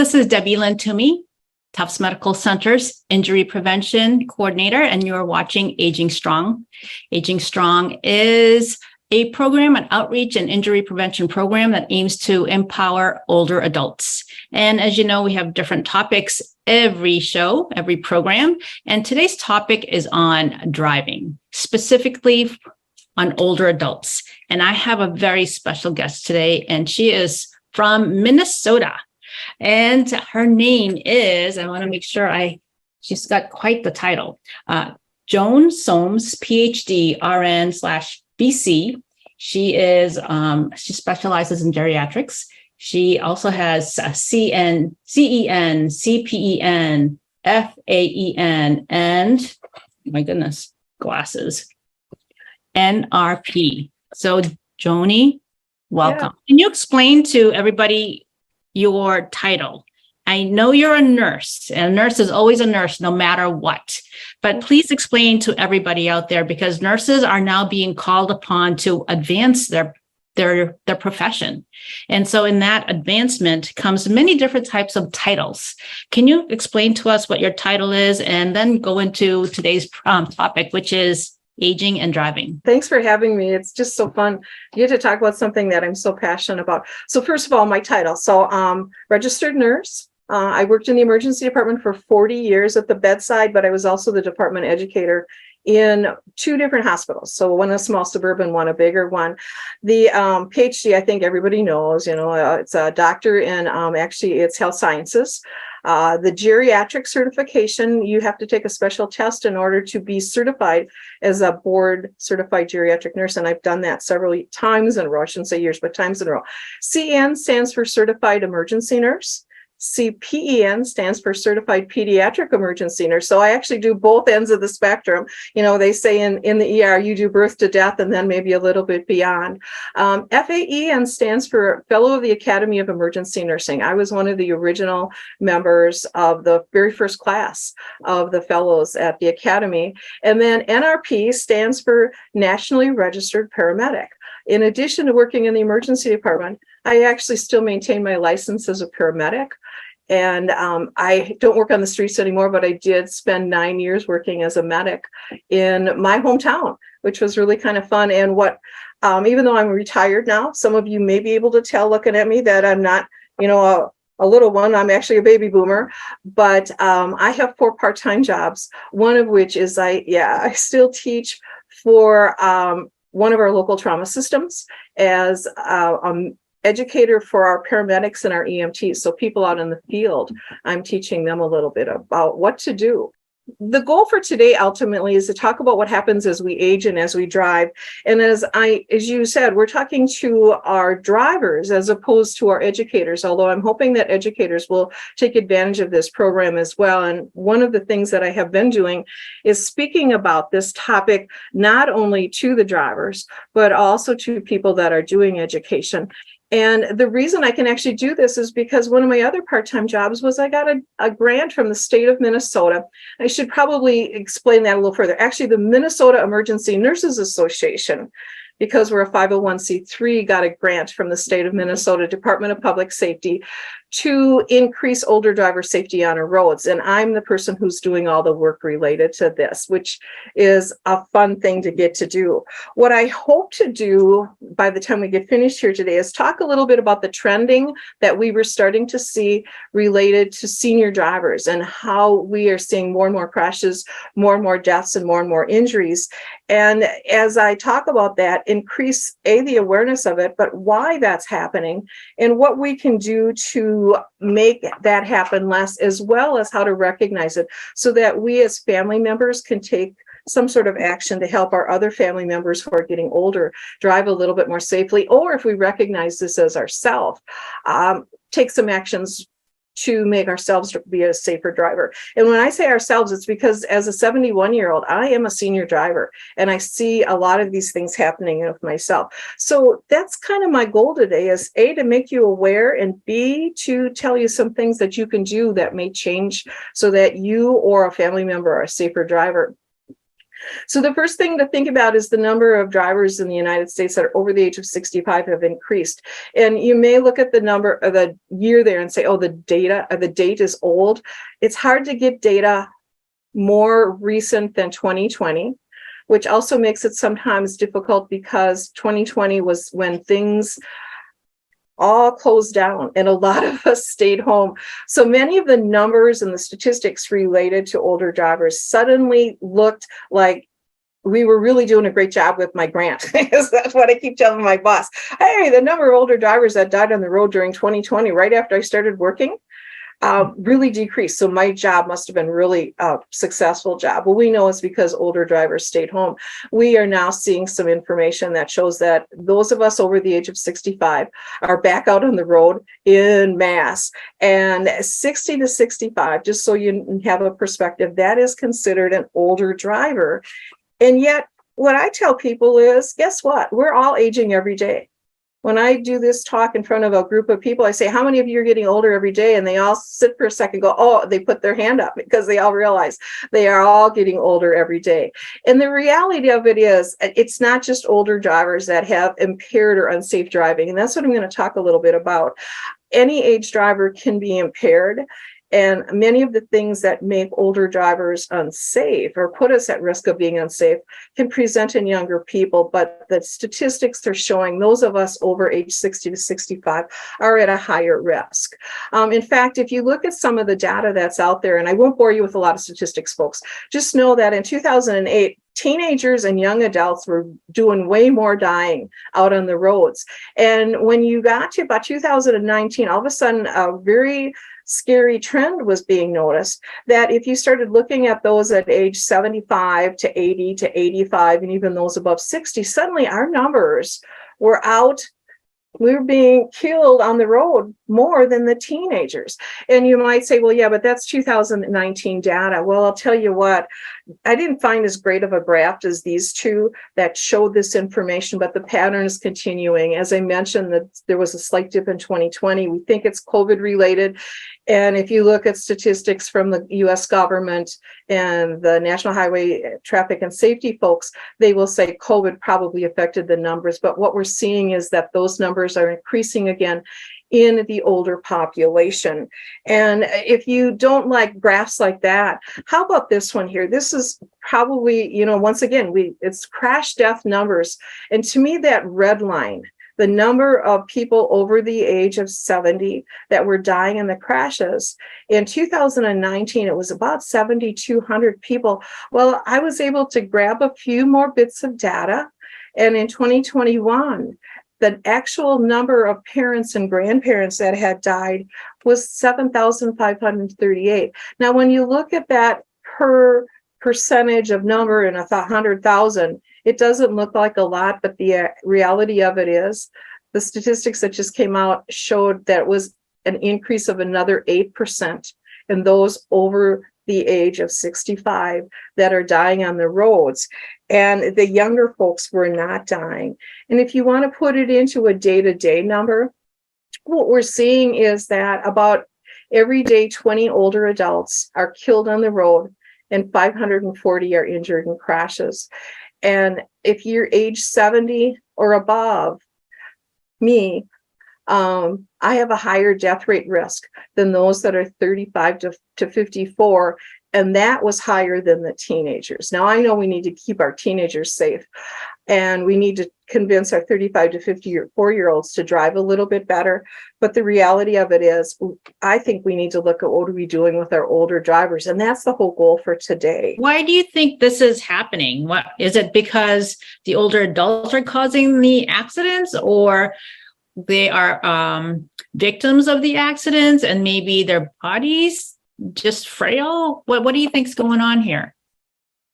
this is Debbie Lynn Toomey, Tufts Medical Center's Injury Prevention Coordinator, and you're watching Aging Strong. Aging Strong is a program, an outreach and injury prevention program that aims to empower older adults. And as you know, we have different topics every show, every program. And today's topic is on driving, specifically on older adults. And I have a very special guest today, and she is from Minnesota. And her name is, I want to make sure she's got quite the title, Joan Soames, PhD, RN/BC. She specializes in geriatrics. She also has CEN, CPEN, FAEN, and my goodness, glasses, NRP. So Joni, welcome. Yeah. Can you explain to everybody your title? I know you're a nurse, and a nurse is always a nurse no matter what, but please explain to everybody out there, because nurses are now being called upon to advance their profession. And so in that advancement comes many different types of titles. Can you explain to us what your title is, and then go into today's topic, which is aging and driving? Thanks for having me. It's just so fun. You get to talk about something that I'm so passionate about. So first of all, my title. So registered nurse. I worked in the emergency department for 40 years at the bedside, but I was also the department educator in 2 different hospitals. So one a small suburban, one a bigger one. The PhD, I think everybody knows, it's a doctor in, actually it's health sciences. The geriatric certification, you have to take a special test in order to be certified as a board certified geriatric nurse. And I've done that several times in a row. I shouldn't say years, but times in a row. CN stands for certified emergency nurse. CPEN stands for Certified Pediatric Emergency Nurse. So I actually do both ends of the spectrum. They say in the ER, you do birth to death and then maybe a little bit beyond. FAEN stands for Fellow of the Academy of Emergency Nursing. I was one of the original members of the very first class of the fellows at the Academy. And then NRP stands for Nationally Registered Paramedic. In addition to working in the emergency department, I actually still maintain my license as a paramedic. And I don't work on the streets anymore, but I did spend 9 years working as a medic in my hometown, which was really kind of fun. And even though I'm retired now, some of you may be able to tell looking at me that I'm not, a little one. I'm actually a baby boomer, but I have 4 part-time jobs. One of which is I still teach for one of our local trauma systems as educator for our paramedics and our EMTs. So people out in the field, I'm teaching them a little bit about what to do. The goal for today ultimately is to talk about what happens as we age and as we drive. And as you said, we're talking to our drivers as opposed to our educators, although I'm hoping that educators will take advantage of this program as well. And one of the things that I have been doing is speaking about this topic, not only to the drivers, but also to people that are doing education. And the reason I can actually do this is because one of my other part-time jobs was I got a grant from the state of Minnesota. I should probably explain that a little further. Actually, the Minnesota Emergency Nurses Association, because we're a 501c3, got a grant from the state of Minnesota Department of Public Safety to increase older driver safety on our roads. And I'm the person who's doing all the work related to this, which is a fun thing to get to do. What I hope to do by the time we get finished here today is talk a little bit about the trending that we were starting to see related to senior drivers and how we are seeing more and more crashes, more and more deaths, and more injuries. And as I talk about that, increase the awareness of it, but why that's happening and what we can do to make that happen less, as well as how to recognize it so that we as family members can take some sort of action to help our other family members who are getting older drive a little bit more safely, or if we recognize this as ourselves, take some actions to make ourselves be a safer driver. And when I say ourselves, it's because as a 71-year-old, I am a senior driver, and I see a lot of these things happening with myself. So that's kind of my goal today is A, to make you aware, and B, to tell you some things that you can do that may change so that you or a family member are a safer driver. So the first thing to think about is the number of drivers in the United States that are over the age of 65 have increased. And you may look at the number of the year there and say, oh, the date is old. It's hard to get data more recent than 2020, which also makes it sometimes difficult because 2020 was when things all closed down and a lot of us stayed home. So many of the numbers and the statistics related to older drivers suddenly looked like we were really doing a great job with my grant. That's what I keep telling my boss. Hey, the number of older drivers that died on the road during 2020, right after I started working, really decreased. So my job must have been really a successful job. Well, we know it's because older drivers stayed home. We are now seeing some information that shows that those of us over the age of 65 are back out on the road in mass. And 60 to 65, just so you have a perspective, that is considered an older driver. And yet, what I tell people is, guess what? We're all aging every day. When I do this talk in front of a group of people, I say, how many of you are getting older every day? And they all sit for a second, go, oh, they put their hand up because they all realize they are all getting older every day. And the reality of it is, it's not just older drivers that have impaired or unsafe driving. And that's what I'm going to talk a little bit about. Any age driver can be impaired. And many of the things that make older drivers unsafe or put us at risk of being unsafe can present in younger people. But the statistics are showing those of us over age 60 to 65 are at a higher risk. In fact, if you look at some of the data that's out there, and I won't bore you with a lot of statistics, folks, just know that in 2008, teenagers and young adults were doing way more dying out on the roads. And when you got to about 2019, all of a sudden, a very scary trend was being noticed that if you started looking at those at age 75 to 80 to 85, and even those above 60, suddenly our numbers were out. We were being killed on the road more than the teenagers. And you might say, well, yeah, but that's 2019 data. Well, I'll tell you what, I didn't find as great of a graph as these two that showed this information, but the pattern is continuing. As I mentioned, that there was a slight dip in 2020. We think it's COVID related. And if you look at statistics from the US government and the National Highway Traffic and Safety folks, they will say COVID probably affected the numbers. But what we're seeing is that those numbers are increasing again in the older population. And if you don't like graphs like that, how about this one here? This is probably, once again, it's crash death numbers. And to me, that red line, the number of people over the age of 70 that were dying in the crashes. In 2019, it was about 7,200 people. Well, I was able to grab a few more bits of data. And in 2021, the actual number of parents and grandparents that had died was 7,538. Now, when you look at that per percentage of number in 100,000, it doesn't look like a lot, but the reality of it is the statistics that just came out showed that it was an increase of another 8% in those over the age of 65 that are dying on the roads. And the younger folks were not dying. And if you want to put it into a day-to-day number, what we're seeing is that about every day, 20 older adults are killed on the road and 540 are injured in crashes. And if you're age 70 or above, me, I have a higher death rate risk than those that are 35 to 54. And that was higher than the teenagers. Now, I know we need to keep our teenagers safe, and we need to convince our 35 to 54-year-olds to drive a little bit better. But the reality of it is, I think we need to look at what are we doing with our older drivers. And that's the whole goal for today. Why do you think this is happening? What is it, because the older adults are causing the accidents, or they are victims of the accidents and maybe their bodies just frail? What do you think's going on here?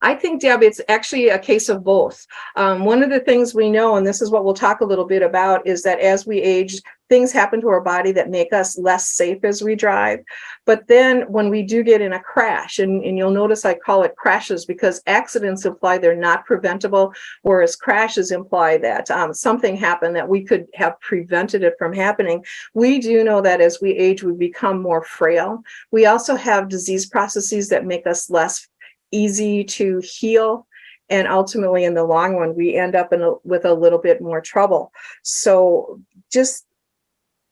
I think, Deb, it's actually a case of both. One of the things we know, and this is what we'll talk a little bit about, is that as we age, things happen to our body that make us less safe as we drive. But then when we do get in a crash, and you'll notice I call it crashes because accidents imply they're not preventable, whereas crashes imply that something happened that we could have prevented it from happening. We do know that as we age, we become more frail. We also have disease processes that make us less easy to heal. And ultimately, in the long run, we end up with a little bit more trouble. So just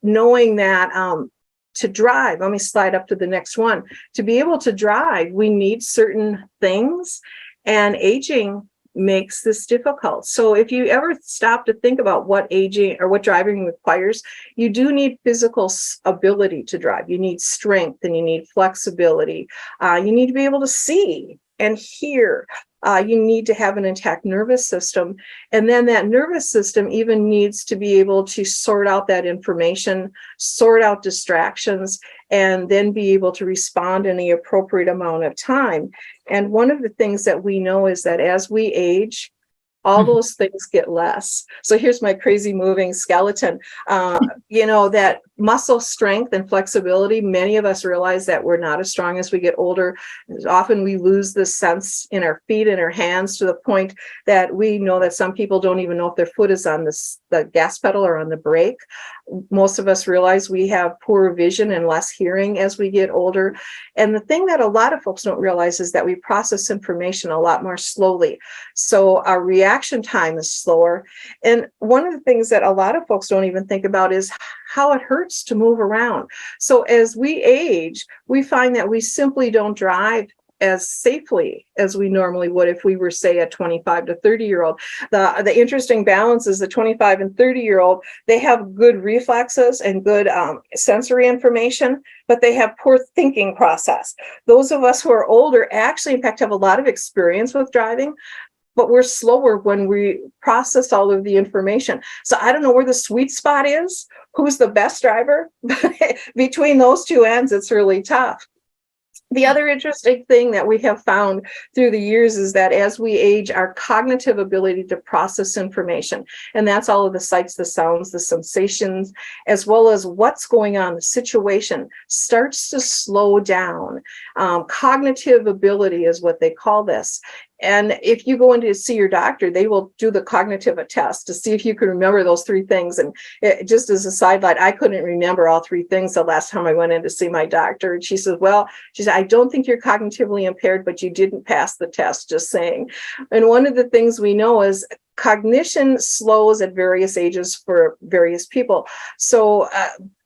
knowing that to drive, let me slide up to the next one. To be able to drive, we need certain things, and aging makes this difficult. So if you ever stop to think about what aging or what driving requires, you do need physical ability to drive. You need strength and you need flexibility. You need to be able to see and hear. You need to have an intact nervous system. And then that nervous system even needs to be able to sort out that information, sort out distractions, and then be able to respond in the appropriate amount of time. And one of the things that we know is that as we age, all those things get less. So here's my crazy moving skeleton. That muscle strength and flexibility, many of us realize that we're not as strong as we get older. Often we lose the sense in our feet and our hands to the point that we know that some people don't even know if their foot is on the gas pedal or on the brake. Most of us realize we have poor vision and less hearing as we get older. And the thing that a lot of folks don't realize is that we process information a lot more slowly. So our reaction time is slower. And one of the things that a lot of folks don't even think about is how it hurts to move around. So as we age, we find that we simply don't drive as safely as we normally would if we were, say, a 25 to 30-year-old. The interesting balance is the 25 and 30-year-old, they have good reflexes and good sensory information, but they have poor thinking process. Those of us who are older actually, in fact, have a lot of experience with driving, but we're slower when we process all of the information. So I don't know where the sweet spot is, who's the best driver. Between those two ends, it's really tough. The other interesting thing that we have found through the years is that as we age, our cognitive ability to process information, and that's all of the sights, the sounds, the sensations, as well as what's going on, the situation, starts to slow down. Cognitive ability is what they call this. And if you go in to see your doctor, they will do the cognitive test to see if you can remember those three things. And just as a sidelight, I couldn't remember all three things the last time I went in to see my doctor. And she said, I don't think you're cognitively impaired, but you didn't pass the test, just saying. And one of the things we know is cognition slows at various ages for various people. So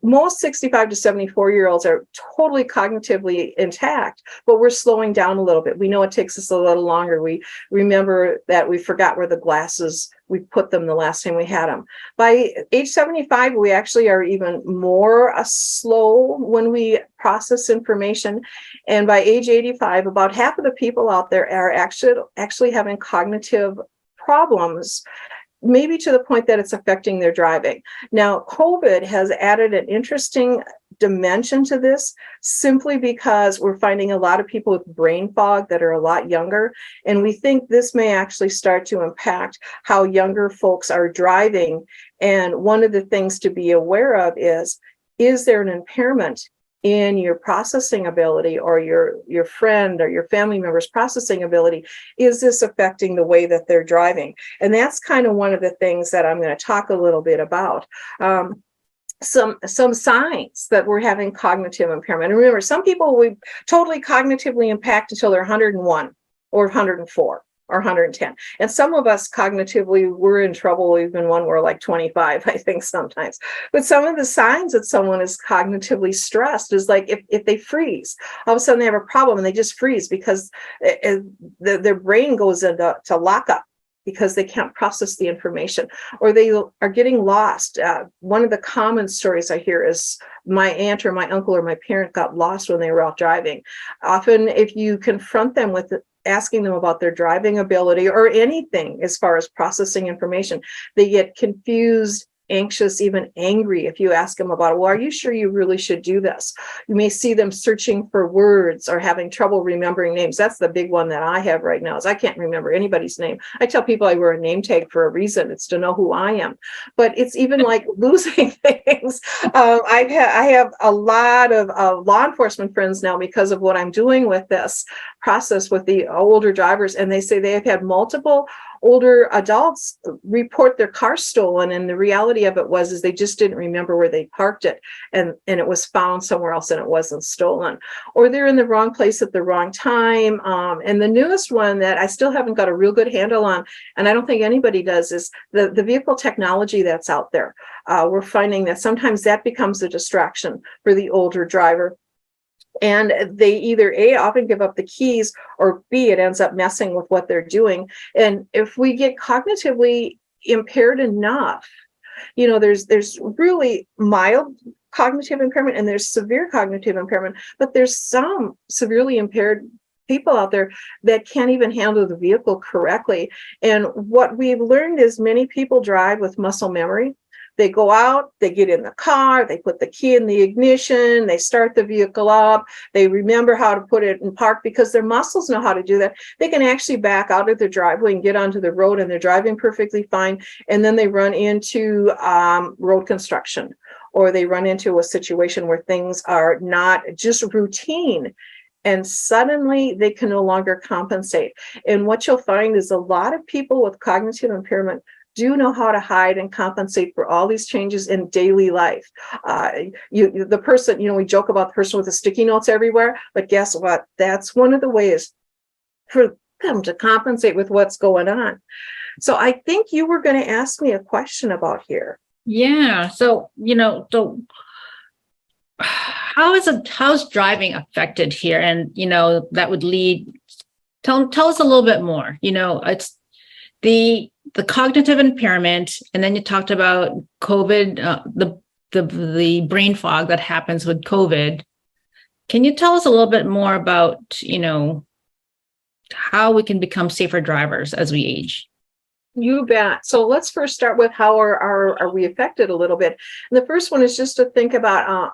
most 65 to 74-year-olds are totally cognitively intact, but we're slowing down a little bit. We know it takes us a little longer. We remember that we forgot where the glasses, we put them the last time we had them. By age 75, we actually are even more slow when we process information. And by age 85, about half of the people out there are actually having cognitive problems, maybe to the point that it's affecting their driving. Now, COVID has added an interesting dimension to this simply because we're finding a lot of people with brain fog that are a lot younger. And we think this may actually start to impact how younger folks are driving. And one of the things to be aware of is there an impairment in your processing ability, or your friend or your family member's processing ability? Is this affecting the way that they're driving? And that's kind of one of the things that I'm going to talk a little bit about. Some signs that we're having cognitive impairment. And remember, some people we totally cognitively impact until they're 101 or 104. Or 110. And some of us cognitively, we're in trouble even when we're like 25, I think sometimes. But some of the signs that someone is cognitively stressed is like if they freeze, all of a sudden they have a problem and they just freeze because their brain goes into lockup because they can't process the information, or they are getting lost. One of the common stories I hear is my aunt or my uncle or my parent got lost when they were out driving. Often if you confront them with asking them about their driving ability or anything as far as processing information, they get confused, anxious, even angry if you ask them about it. Well, are you sure you really should do this? You may see them searching for words or having trouble remembering names. That's the big one that I have right now, is I can't remember anybody's name. I tell people I wear a name tag for a reason. It's to know who I am. But it's even like losing things. I have a lot of law enforcement friends now because of what I'm doing with this process with the older drivers, and they say they have had multiple older adults report their car stolen, and the reality of it is they just didn't remember where they parked it, and it was found somewhere else and it wasn't stolen, or they're in the wrong place at the wrong time. And the newest one that I still haven't got a real good handle on, and I don't think anybody does, is the vehicle technology that's out there. We're finding that sometimes that becomes a distraction for the older driver. And they either A, often give up the keys, or B, it ends up messing with what they're doing. And if we get cognitively impaired enough, there's really mild cognitive impairment and there's severe cognitive impairment, but there's some severely impaired people out there that can't even handle the vehicle correctly. And what we've learned is many people drive with muscle memory. They go out, they get in the car, they put the key in the ignition, they start the vehicle up, they remember how to put it in park because their muscles know how to do that. They can actually back out of their driveway and get onto the road, and they're driving perfectly fine. And then they run into road construction, or they run into a situation where things are not just routine, and suddenly they can no longer compensate. And what you'll find is a lot of people with cognitive impairment do know how to hide and compensate for all these changes in daily life. The person, we joke about the person with the sticky notes everywhere, but guess what? That's one of the ways for them to compensate with what's going on. So I think you were going to ask me a question about here. Yeah. So, how's driving affected here? And, that would lead, tell us a little bit more. It's the cognitive impairment, and then you talked about COVID, the brain fog that happens with COVID. Can you tell us a little bit more about, how we can become safer drivers as we age? You bet. So let's first start with how are we affected a little bit. And the first one is just to think about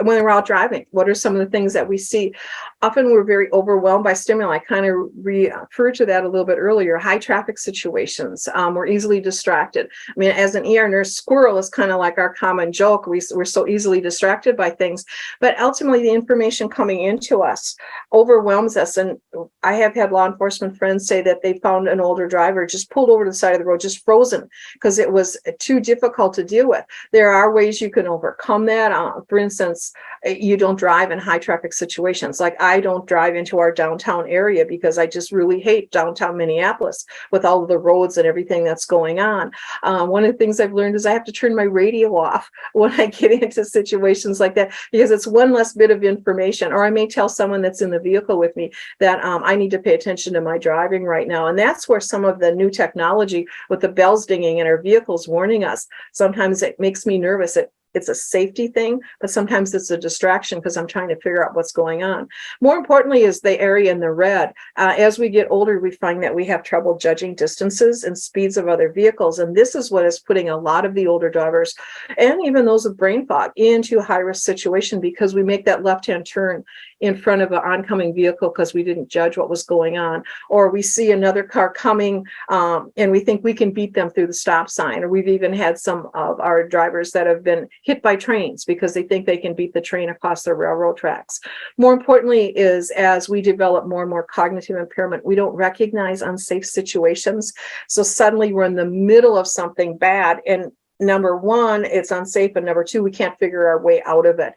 when we're out driving, what are some of the things that we see? Often we're very overwhelmed by stimuli. I kind of referred to that a little bit earlier. High traffic situations, we're easily distracted. I mean, as an ER nurse, squirrel is kind of like our common joke. We're so easily distracted by things, but ultimately the information coming into us overwhelms us. And I have had law enforcement friends say that they found an older driver just pulled over to the side of the road, just frozen because it was too difficult to deal with. There are ways you can overcome that. For instance, you don't drive in high traffic situations. Like I don't drive into our downtown area because I just really hate downtown Minneapolis with all of the roads and everything that's going on. One of the things I've learned is I have to turn my radio off when I get into situations like that because it's one less bit of information. Or I may tell someone that's in the vehicle with me that I need to pay attention to my driving right now. And that's where some of the new technology with the bells dinging in our vehicles warning us, sometimes it makes me nervous. It's a safety thing, but sometimes it's a distraction because I'm trying to figure out what's going on. More importantly is the area in the red. As we get older, we find that we have trouble judging distances and speeds of other vehicles. And this is what is putting a lot of the older drivers and even those with brain fog into a high-risk situation because we make that left-hand turn in front of an oncoming vehicle because we didn't judge what was going on. Or we see another car coming and we think we can beat them through the stop sign. Or we've even had some of our drivers that have been hit by trains because they think they can beat the train across the railroad tracks. More importantly is as we develop more and more cognitive impairment, we don't recognize unsafe situations. So suddenly we're in the middle of something bad and number one, it's unsafe, and number two, we can't figure our way out of it.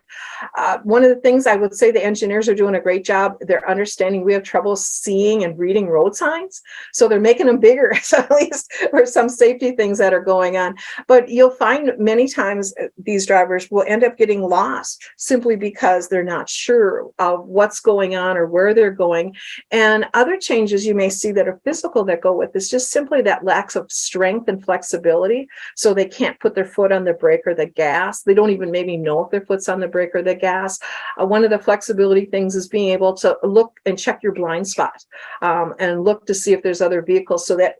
One of the things I would say the engineers are doing a great job, they're understanding we have trouble seeing and reading road signs, so they're making them bigger, so at least for some safety things that are going on. But you'll find many times these drivers will end up getting lost simply because they're not sure of what's going on or where they're going. And other changes you may see that are physical that go with is just simply that lack of strength and flexibility, so they can't put their foot on the brake or the gas. They don't even maybe know if their foot's on the brake or the gas. One of the flexibility things is being able to look and check your blind spot and look to see if there's other vehicles, so that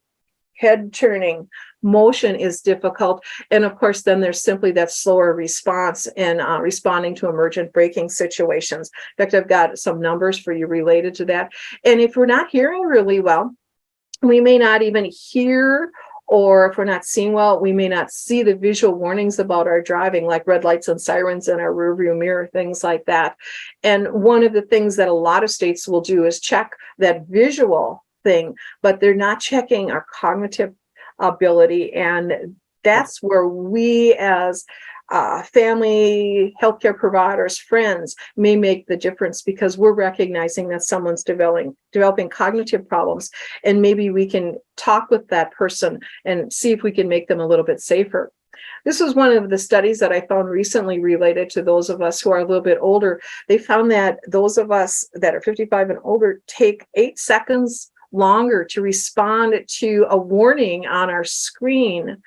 head turning motion is difficult. And of course, then there's simply that slower response in responding to emergent braking situations. In fact, I've got some numbers for you related to that. And if we're not hearing really well, we may not even hear, or if we're not seeing well, we may not see the visual warnings about our driving, like red lights and sirens in our rearview mirror, things like that. And one of the things that a lot of states will do is check that visual thing, but they're not checking our cognitive ability. And that's where we as family, healthcare providers, friends may make the difference, because we're recognizing that someone's developing cognitive problems, and maybe we can talk with that person and see if we can make them a little bit safer. This was one of the studies that I found recently related to those of us who are a little bit older. They found that those of us that are 55 and older take 8 seconds longer to respond to a warning on our screen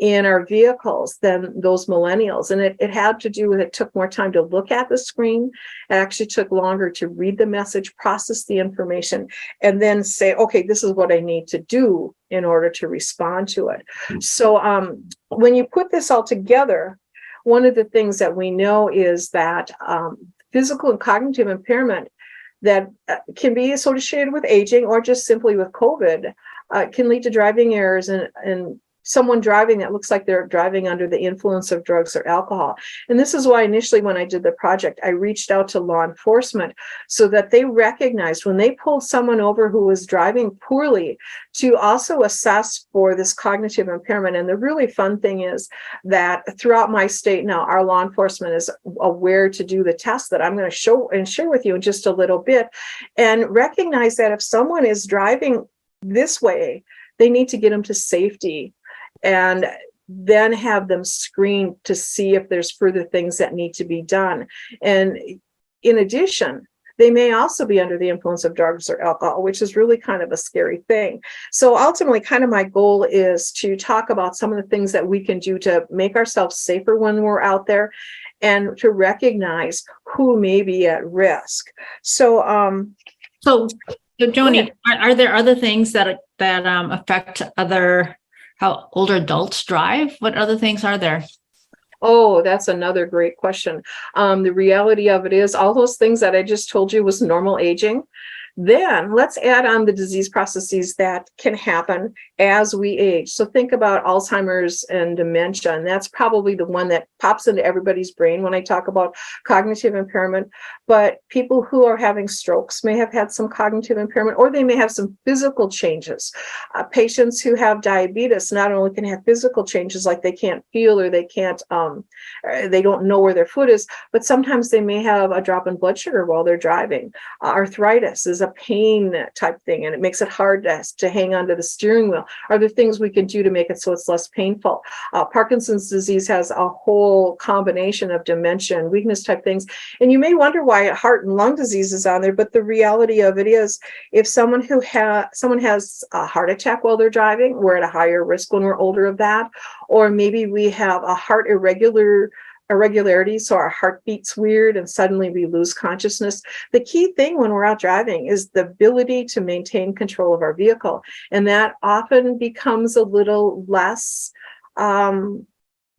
in our vehicles than those millennials. And it had to do with, it took more time to look at the screen. It actually took longer to read the message, process the information, and then say, okay, this is what I need to do in order to respond to it. So when you put this all together, one of the things that we know is that physical and cognitive impairment that can be associated with aging or just simply with COVID can lead to driving errors and someone driving that looks like they're driving under the influence of drugs or alcohol. And this is why initially when I did the project, I reached out to law enforcement so that they recognized when they pulled someone over who was driving poorly to also assess for this cognitive impairment. And the really fun thing is that throughout my state now, our law enforcement is aware to do the test that I'm going to show and share with you in just a little bit, and recognize that if someone is driving this way, they need to get them to safety, and then have them screened to see if there's further things that need to be done. And in addition, they may also be under the influence of drugs or alcohol, which is really kind of a scary thing. So ultimately, kind of my goal is to talk about some of the things that we can do to make ourselves safer when we're out there, and to recognize who may be at risk. So, So Joni, are there other things that affect how older adults drive? What other things are there? Oh, that's another great question. The reality of it is all those things that I just told you was normal aging. Then let's add on the disease processes that can happen as we age. So think about Alzheimer's and dementia, and that's probably the one that pops into everybody's brain when I talk about cognitive impairment. But people who are having strokes may have had some cognitive impairment, or they may have some physical changes. Patients who have diabetes not only can have physical changes like they can't feel, or they can't, they don't know where their foot is, but sometimes they may have a drop in blood sugar while they're driving. Arthritis is a pain type thing, and it makes it hard to hang onto the steering wheel. Are there things we can do to make it so it's less painful? Parkinson's disease has a whole combination of dementia and weakness type things. And you may wonder why heart and lung disease is on there, but the reality of it is, if someone has a heart attack while they're driving, we're at a higher risk when we're older of that. Or maybe we have a heart irregularity, so our heart beats weird and suddenly we lose consciousness. The key thing when we're out driving is the ability to maintain control of our vehicle, and that often becomes a little less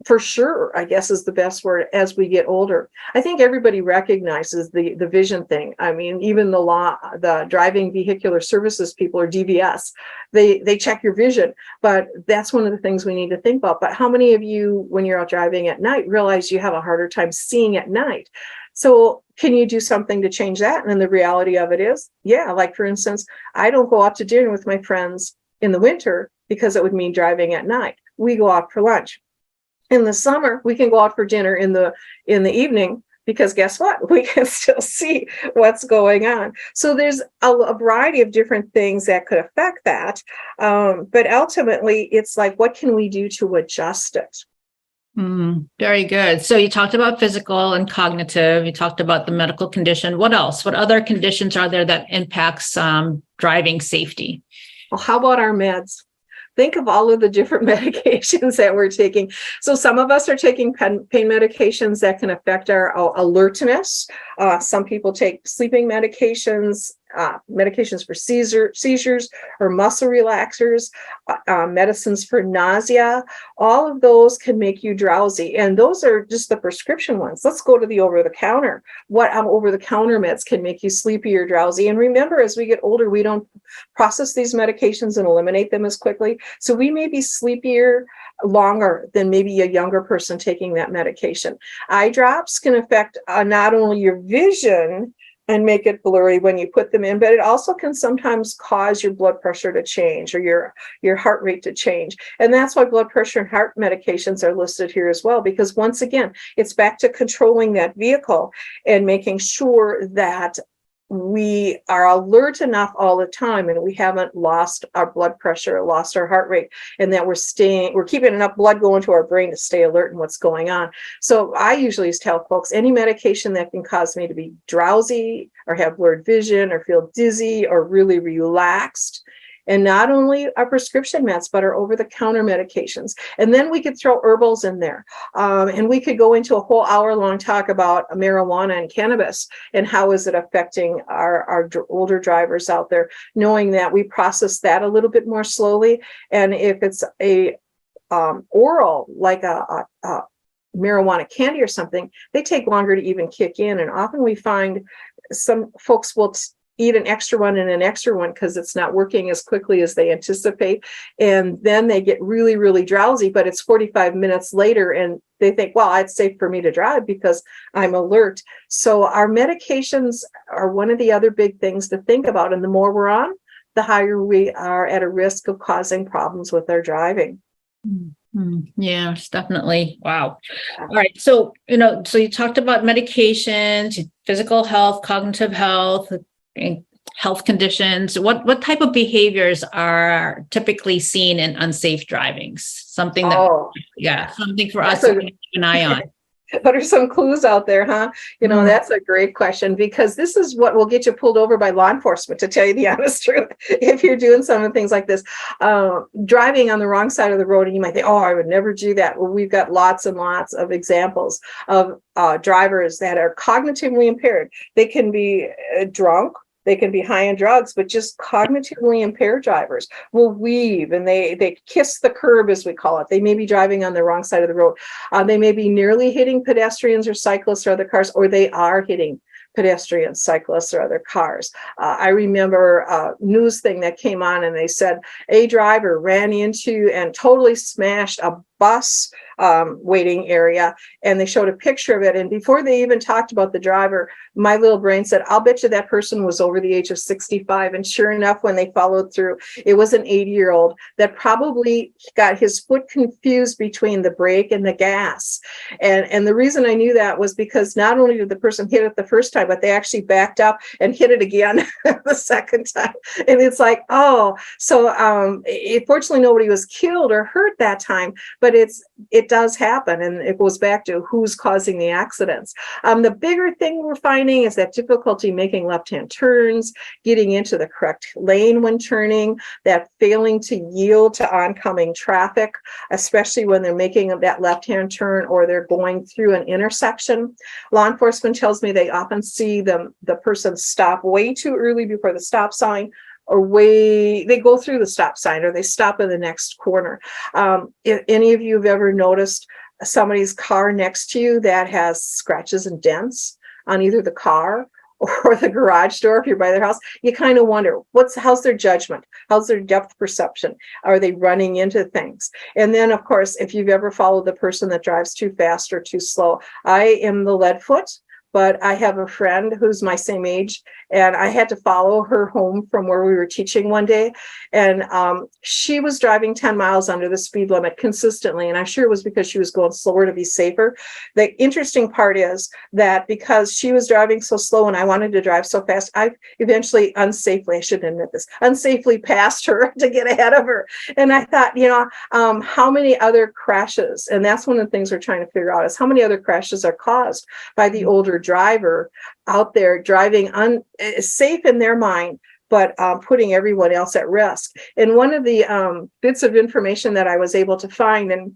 for sure, I guess is the best word, as we get older. I think everybody recognizes the vision thing. I mean, even the driving vehicular services people, or DVS, they check your vision, but that's one of the things we need to think about. But how many of you, when you're out driving at night, realize you have a harder time seeing at night? So can you do something to change that? And then the reality of it is, yeah, like for instance, I don't go out to dinner with my friends in the winter because it would mean driving at night. We go out for lunch. In the summer, we can go out for dinner in the evening, because guess what? We can still see what's going on. So there's a variety of different things that could affect that. But ultimately, it's like, what can we do to adjust it? Very good. So you talked about physical and cognitive. You talked about the medical condition. What else? What other conditions are there that impacts driving safety? Well, how about our meds? Think of all of the different medications that we're taking. So some of us are taking pain medications that can affect our alertness. Some people take sleeping medications, medications for seizures or muscle relaxers, medicines for nausea. All of those can make you drowsy. And those are just the prescription ones. Let's go to the over-the-counter. What over-the-counter meds can make you sleepy or drowsy? And remember, as we get older, we don't process these medications and eliminate them as quickly. So we may be sleepier longer than maybe a younger person taking that medication. Eye drops can affect not only your vision, and make it blurry when you put them in, but it also can sometimes cause your blood pressure to change or your heart rate to change. And that's why blood pressure and heart medications are listed here as well, because once again, it's back to controlling that vehicle and making sure that we are alert enough all the time and we haven't lost our blood pressure, lost our heart rate, and that we're keeping enough blood going to our brain to stay alert in what's going on. So I usually tell folks any medication that can cause me to be drowsy or have blurred vision or feel dizzy or really relaxed. And not only our prescription meds, but our over-the-counter medications. And then we could throw herbals in there. And we could go into a whole hour-long talk about marijuana and cannabis and how is it affecting our older drivers out there, knowing that we process that a little bit more slowly. And if it's a oral, like a marijuana candy or something, they take longer to even kick in. And often we find some folks will eat an extra one and an extra one because it's not working as quickly as they anticipate. And then they get really, really drowsy, but it's 45 minutes later and they think, well, it's safe for me to drive because I'm alert. So our medications are one of the other big things to think about. And the more we're on, the higher we are at a risk of causing problems with our driving. Yeah, it's definitely. Wow. All right. So, so you talked about medications, physical health, cognitive health, and health conditions. What type of behaviors are typically seen in unsafe driving? Something that, something for us to keep an eye on. What are some clues out there, huh? That's a great question, because this is what will get you pulled over by law enforcement, to tell you the honest truth. If you're doing some of the things like this, driving on the wrong side of the road, and you might think, oh, I would never do that. Well, we've got lots and lots of examples of drivers that are cognitively impaired. They can be drunk. They can be high on drugs, but just cognitively impaired drivers will weave and they kiss the curb, as we call it. They may be driving on the wrong side of the road. They may be nearly hitting pedestrians or cyclists or other cars, or they are hitting pedestrians, cyclists, or other cars. I remember a news thing that came on and they said a driver ran into and totally smashed a bus waiting area, and they showed a picture of it. And before they even talked about the driver, my little brain said, I'll bet you that person was over the age of 65. And sure enough, when they followed through, it was an 80-year-old that probably got his foot confused between the brake and the gas. And the reason I knew that was because not only did the person hit it the first time, but they actually backed up and hit it again the second time. And it's like, oh, so fortunately nobody was killed or hurt that time, but it does happen, and it goes back to who's causing the accidents. The bigger thing we're finding is that difficulty making left-hand turns, getting into the correct lane when turning, that failing to yield to oncoming traffic, especially when they're making that left-hand turn or they're going through an intersection. Law enforcement tells me they often see the person stop way too early before the stop sign, or they go through the stop sign, or they stop in the next corner. If any of you have ever noticed somebody's car next to you that has scratches and dents on either the car or the garage door, if you're by their house, you kind of wonder, how's their judgment? How's their depth perception? Are they running into things? And then, of course, if you've ever followed the person that drives too fast or too slow, I am the lead foot. But I have a friend who's my same age, and I had to follow her home from where we were teaching one day. And she was driving 10 miles under the speed limit consistently. And I'm sure it was because she was going slower to be safer. The interesting part is that because she was driving so slow and I wanted to drive so fast, I eventually I shouldn't admit this, unsafely passed her to get ahead of her. And I thought, how many other crashes, and that's one of the things we're trying to figure out, is how many other crashes are caused by the older driver out there driving safe in their mind, but putting everyone else at risk. And one of the bits of information that I was able to find, and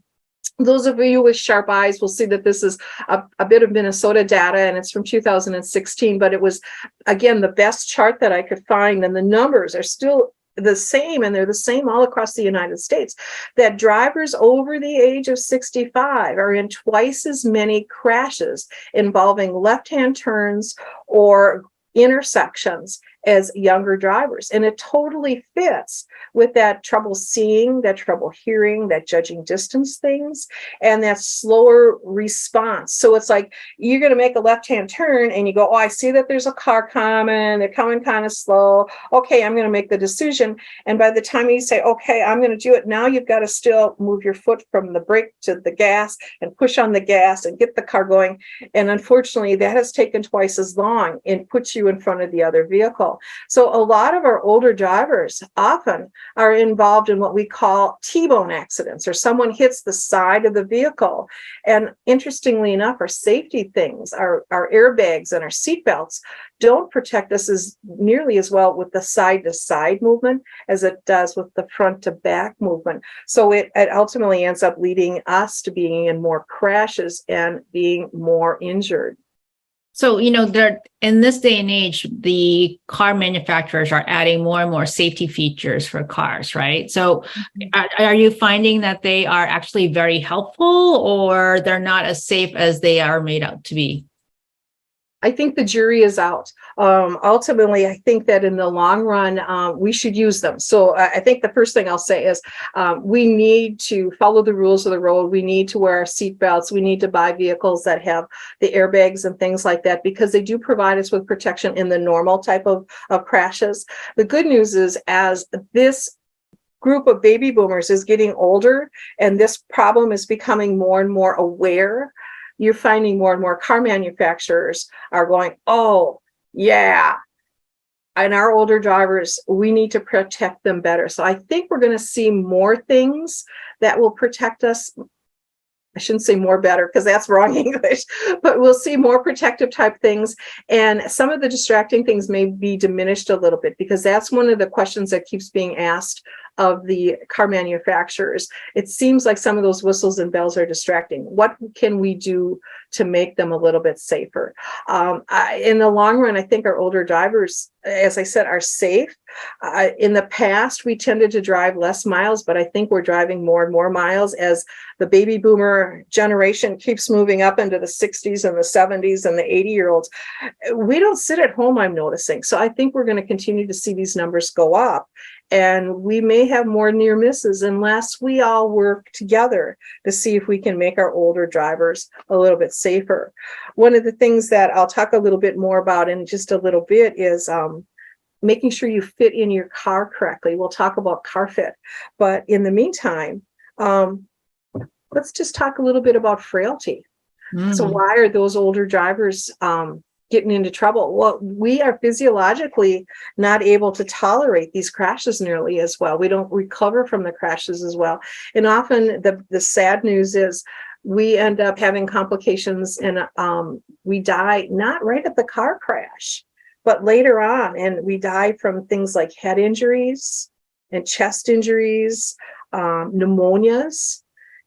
those of you with sharp eyes will see that this is a bit of Minnesota data, and it's from 2016, but it was, again, the best chart that I could find, and the numbers are still the same, and they're the same all across the United States, that drivers over the age of 65 are in twice as many crashes involving left-hand turns or intersections as younger drivers. And it totally fits with that trouble seeing, that trouble hearing, that judging distance things, and that slower response. So it's like you're going to make a left-hand turn and you go, oh, I see that there's a car coming. They're coming kind of slow. Okay, I'm going to make the decision. And by the time you say, okay, I'm going to do it, now you've got to still move your foot from the brake to the gas and push on the gas and get the car going. And unfortunately, that has taken twice as long and puts you in front of the other vehicle. So a lot of our older drivers often are involved in what we call T-bone accidents, or someone hits the side of the vehicle. And interestingly enough, our safety things, our airbags and our seatbelts don't protect us as nearly as well with the side to side movement as it does with the front to back movement. So it ultimately ends up leading us to being in more crashes and being more injured. So, there in this day and age, the car manufacturers are adding more and more safety features for cars, right? So are you finding that they are actually very helpful, or they're not as safe as they are made out to be? I think the jury is out. Ultimately, I think that in the long run, we should use them. So I think the first thing I'll say is we need to follow the rules of the road. We need to wear our seatbelts. We need to buy vehicles that have the airbags and things like that, because they do provide us with protection in the normal type of crashes. The good news is, as this group of baby boomers is getting older and this problem is becoming more and more aware, you're finding more and more car manufacturers are going, oh, yeah. And our older drivers, we need to protect them better. So I think we're going to see more things that will protect us. I shouldn't say more better, because that's wrong English, but we'll see more protective type things. And some of the distracting things may be diminished a little bit, because that's one of the questions that keeps being asked of the car manufacturers. It seems like some of those whistles and bells are distracting. What can we do to make them a little bit safer? In the long run, I think our older drivers, as I said, are safe. In the past, we tended to drive less miles, but I think we're driving more and more miles as the baby boomer generation keeps moving up into the 60s and the 70s and the 80-year-olds. We don't sit at home, I'm noticing. So I think we're going to continue to see these numbers go up. And we may have more near misses unless we all work together to see if we can make our older drivers a little bit safer. One of the things that I'll talk a little bit more about in just a little bit is making sure you fit in your car correctly. We'll talk about car fit. But in the meantime, let's just talk a little bit about frailty. Mm-hmm. So why are those older drivers getting into trouble? Well, we are physiologically not able to tolerate these crashes nearly as well. We don't recover from the crashes as well. And often the sad news is we end up having complications, and we die not right at the car crash, but later on. And we die from things like head injuries and chest injuries, pneumonias.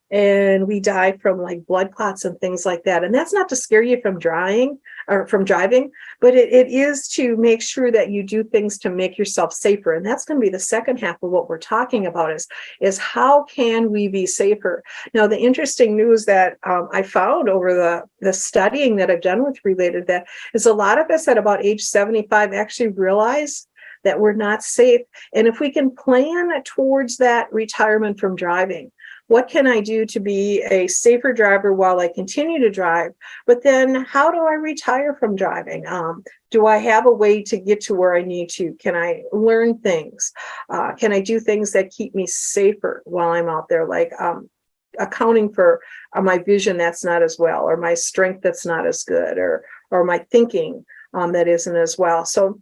And we die from like blood clots and things like that. And that's not to scare you from driving, but it is to make sure that you do things to make yourself safer. And that's going to be the second half of what we're talking about is how can we be safer? Now, the interesting news that I found over the studying that I've done with Related, that is a lot of us at about age 75 actually realize that we're not safe. And if we can plan towards that retirement from driving, what can I do to be a safer driver while I continue to drive? But then how do I retire from driving? Do I have a way to get to where I need to? Can I learn things? Can I do things that keep me safer while I'm out there? Like accounting for my vision that's not as well, or my strength that's not as good, or my thinking that isn't as well. So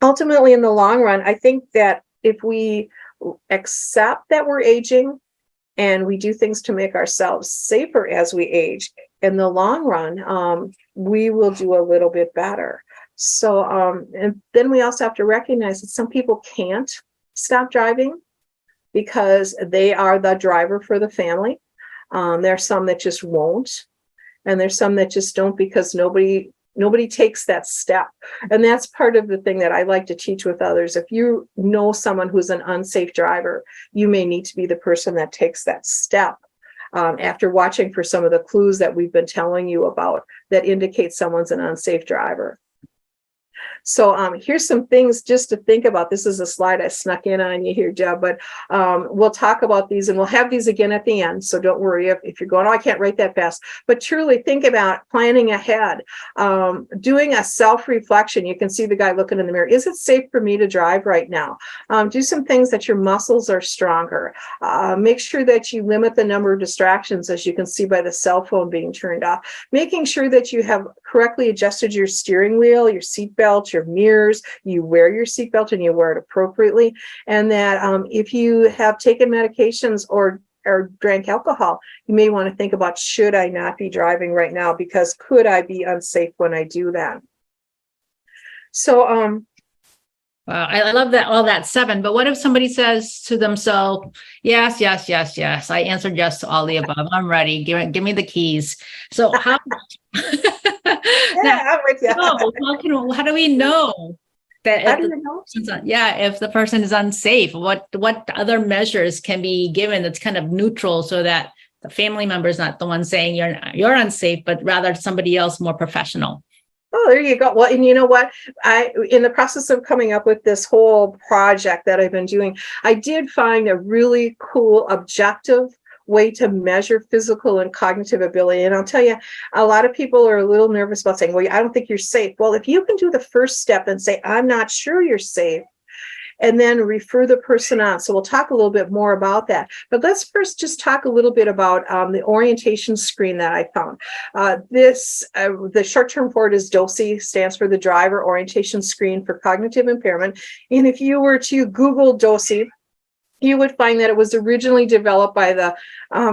ultimately, in the long run, I think that if we accept that we're aging, and we do things to make ourselves safer as we age, in the long run, we will do a little bit better. So, and then we also have to recognize that some people can't stop driving because they are the driver for the family. There are some that just won't, and there's some that just don't because nobody takes that step. And that's part of the thing that I like to teach with others. If you know someone who's an unsafe driver, you may need to be the person that takes that step after watching for some of the clues that we've been telling you about that indicate someone's an unsafe driver. So here's some things just to think about. This is a slide I snuck in on you here, Deb, but we'll talk about these, and we'll have these again at the end. So don't worry if you're going, oh, I can't write that fast. But truly think about planning ahead, doing a self-reflection. You can see the guy looking in the mirror. Is it safe for me to drive right now? Do some things that your muscles are stronger. Make sure that you limit the number of distractions, as you can see by the cell phone being turned off. Making sure that you have correctly adjusted your steering wheel, your seatbelt, your mirrors, you wear your seatbelt and you wear it appropriately. And that if you have taken medications or drank alcohol, you may want to think about, should I not be driving right now? Because could I be unsafe when I do that? So, wow, I love that, all that 7. But what if somebody says to themselves, yes, yes, yes, yes, I answered yes to all the above. I'm ready. Give me the keys. So how, yeah, I'm with you. how do we know that How do you know? if the person is unsafe, what other measures can be given that's kind of neutral, so that the family member is not the one saying you're unsafe, but rather somebody else more professional? Oh, there you go. Well, and you know what? In the process of coming up with this whole project that I've been doing, I did find a really cool objective way to measure physical and cognitive ability. And I'll tell you, a lot of people are a little nervous about saying, well, I don't think you're safe. Well, if you can do the first step and say, I'm not sure you're safe, and then refer the person on. So we'll talk a little bit more about that. But let's first just talk a little bit about the orientation screen that I found. The short term for it is DOSI, stands for the Driver Orientation Screen for Cognitive Impairment. And if you were to Google DOSI, you would find that it was originally developed by the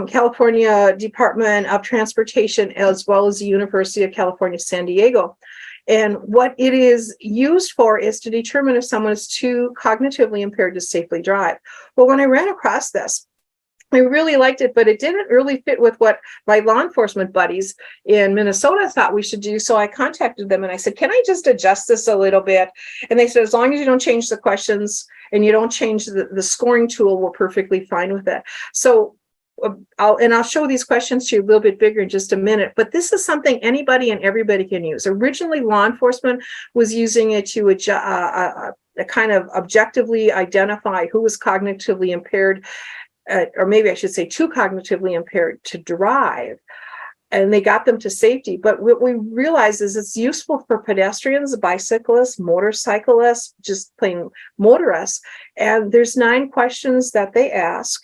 California Department of Transportation, as well as the University of California, San Diego. And what it is used for is to determine if someone is too cognitively impaired to safely drive. Well, when I ran across this, I really liked it, but it didn't really fit with what my law enforcement buddies in Minnesota thought we should do. So I contacted them and I said, can I just adjust this a little bit? And they said, as long as you don't change the questions and you don't change the scoring tool, we're perfectly fine with it. So I'll show these questions to you a little bit bigger in just a minute, but this is something anybody and everybody can use. Originally, law enforcement was using it to kind of objectively identify who was cognitively impaired, or maybe I should say too cognitively impaired to drive, and they got them to safety. But what we realize is it's useful for pedestrians, bicyclists, motorcyclists, just plain motorists, and there's 9 questions that they ask.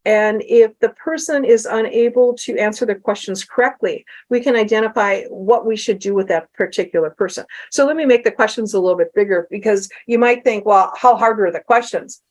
And if the person is unable to answer the questions correctly, we can identify what we should do with that particular person. So let me make the questions a little bit bigger, because you might think, well, how hard were the questions?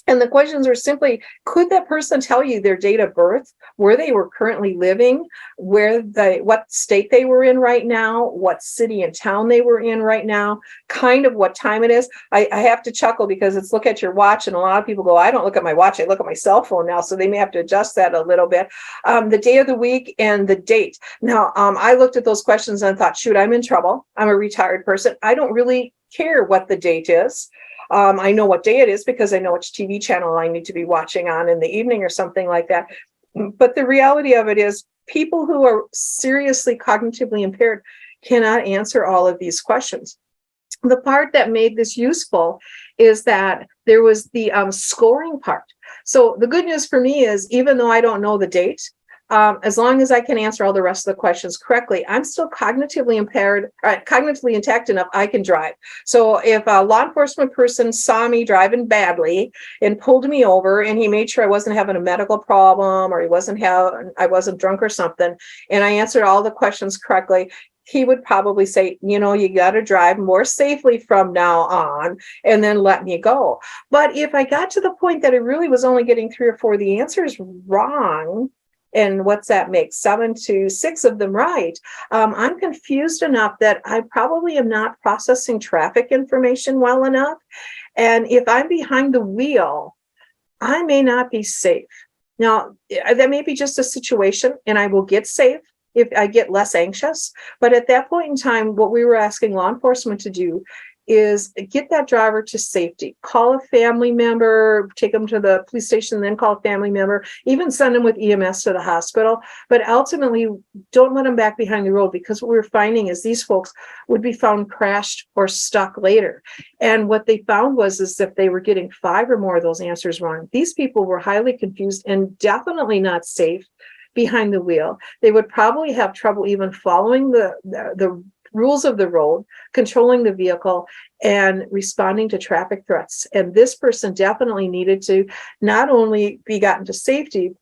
And the questions are simply, could that person tell you their date of birth, where they were currently living, what state they were in right now, what city and town they were in right now, kind of what time it is? I have to chuckle because it's look at your watch, and a lot of people go, I don't look at my watch, I look at my cell phone now, so they may have to adjust that a little bit. The day of the week and the date. Now, I looked at those questions and thought, shoot, I'm in trouble. I'm a retired person. I don't really care what the date is. I know what day it is because I know which TV channel I need to be watching on in the evening or something like that. But the reality of it is, people who are seriously cognitively impaired cannot answer all of these questions. The part that made this useful is that there was the scoring part. So the good news for me is, even though I don't know the date, as long as I can answer all the rest of the questions correctly, I'm still cognitively impaired, cognitively intact enough, I can drive. So if a law enforcement person saw me driving badly and pulled me over, and he made sure I wasn't having a medical problem, or I wasn't drunk or something, and I answered all the questions correctly, he would probably say, you got to drive more safely from now on, and then let me go. But if I got to the point that I really was only getting 3 or 4 of the answers wrong, and what's that make, 7 to 6 of them right, I'm confused enough that I probably am not processing traffic information well enough. And if I'm behind the wheel, I may not be safe. Now, that may be just a situation, and I will get safe if I get less anxious. But at that point in time, what we were asking law enforcement to do is get that driver to safety. Call a family member, take them to the police station, then call a family member, even send them with EMS to the hospital. But ultimately, don't let them back behind the road, because what we're finding is these folks would be found crashed or stuck later. And what they found was is that they were getting 5 or more of those answers wrong. These people were highly confused and definitely not safe behind the wheel. They would probably have trouble even following the rules of the road, controlling the vehicle, and responding to traffic threats. And this person definitely needed to not only be gotten to safety,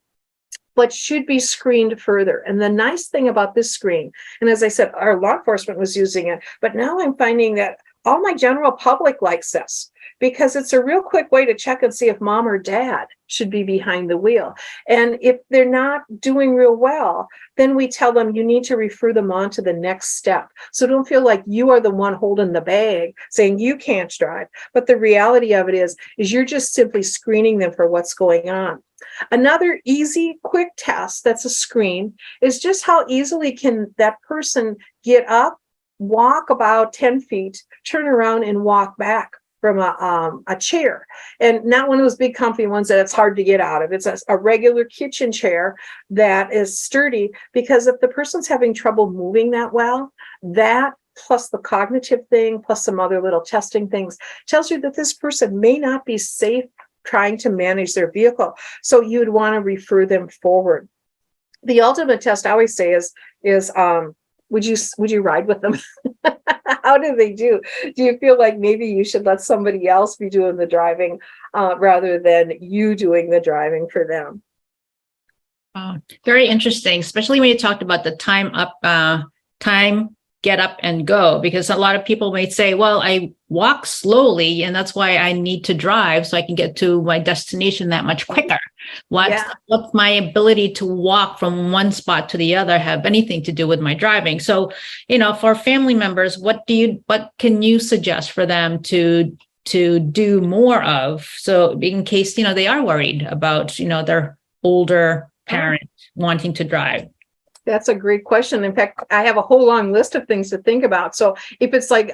but should be screened further. And the nice thing about this screen, and as I said, our law enforcement was using it, but now I'm finding that all my general public likes this, because it's a real quick way to check and see if mom or dad should be behind the wheel. And if they're not doing real well, then we tell them you need to refer them on to the next step. So don't feel like you are the one holding the bag saying you can't drive. But the reality of it is you're just simply screening them for what's going on. Another easy, quick test that's a screen is just how easily can that person get up, walk about 10 feet, turn around and walk back from a chair, and not one of those big comfy ones that it's hard to get out of. It's a regular kitchen chair that is sturdy, because if the person's having trouble moving that well, that plus the cognitive thing, plus some other little testing things, tells you that this person may not be safe trying to manage their vehicle. So you'd want to refer them forward. The ultimate test I always say is would you ride with them? How do they do? Do you feel like maybe you should let somebody else be doing the driving rather than you doing the driving for them? Very interesting, especially when you talked about the time, get up and go, because a lot of people may say, well, I walk slowly and that's why I need to drive so I can get to my destination that much quicker. What's my ability to walk from one spot to the other have anything to do with my driving? So, for family members, what can you suggest for them to do more of? So in case, they are worried about, their older parent wanting to drive. That's a great question. In fact, I have a whole long list of things to think about. So if it's like,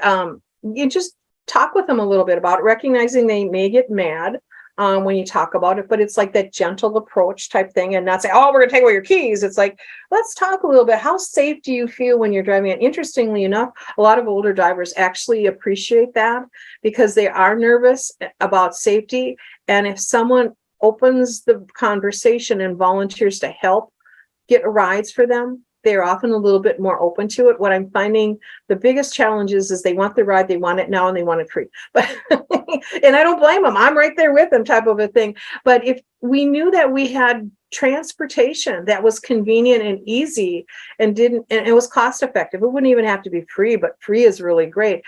you just talk with them a little bit about it, recognizing they may get mad when you talk about it, but it's like that gentle approach type thing, and not say, oh, we're going to take away your keys. It's like, let's talk a little bit. How safe do you feel when you're driving? And interestingly enough, a lot of older drivers actually appreciate that, because they are nervous about safety. And if someone opens the conversation and volunteers to help get rides for them, they're often a little bit more open to it. What I'm finding the biggest challenge is they want the ride, they want it now, and they want it free. But and I don't blame them. I'm right there with them, type of a thing. But if we knew that we had transportation that was convenient and easy and it was cost effective, it wouldn't even have to be free, but free is really great.